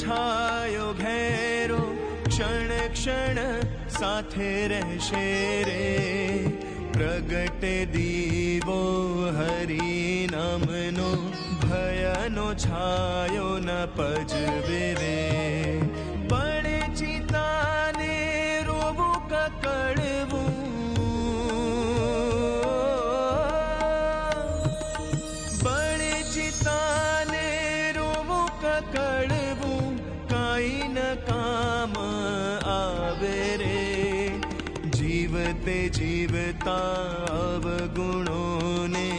छायो घेरो क्षण क्षण साथे रहशे रे। प्रगटे दीवो हरि नामनो भयनो छायो न पजवे रे। बळे चिताने रोवू ककड़वू काम आवे रे। जीवते जीवता अवगुणों ने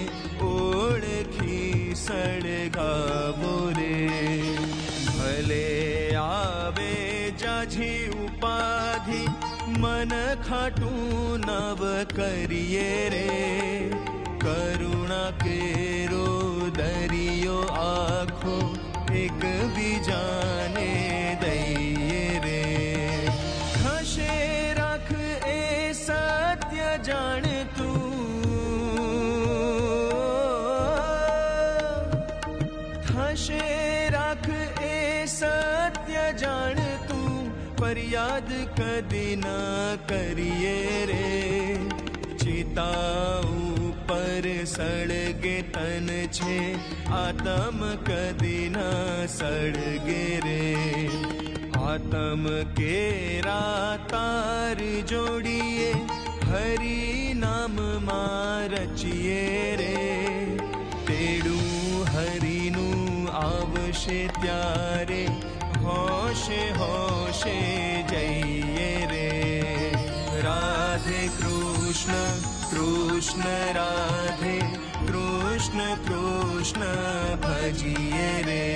ओळखी सळगावो रे। भले आवे जाझी उपाधि मन खाटू नव करिए रे। करुणा केरो दरियो आखो एक बीजाने दइए रे। खशे रख ए सत्य जान तू, खशे रख ए सत्य जान तू। फरियाद कदी न करिए रे। चिता ऊपर सड़गे तन छे आत्म कदी न सड़गे रे। आत्म केरा तार जोड़िए हरि नाम मां रचिए रे। तेड़ू हरिनु आवशे त्यारे होशे होशे जइए रे। राधे कृष्ण कृष्ण राधे कृष्ण कृष्ण भजिए रे।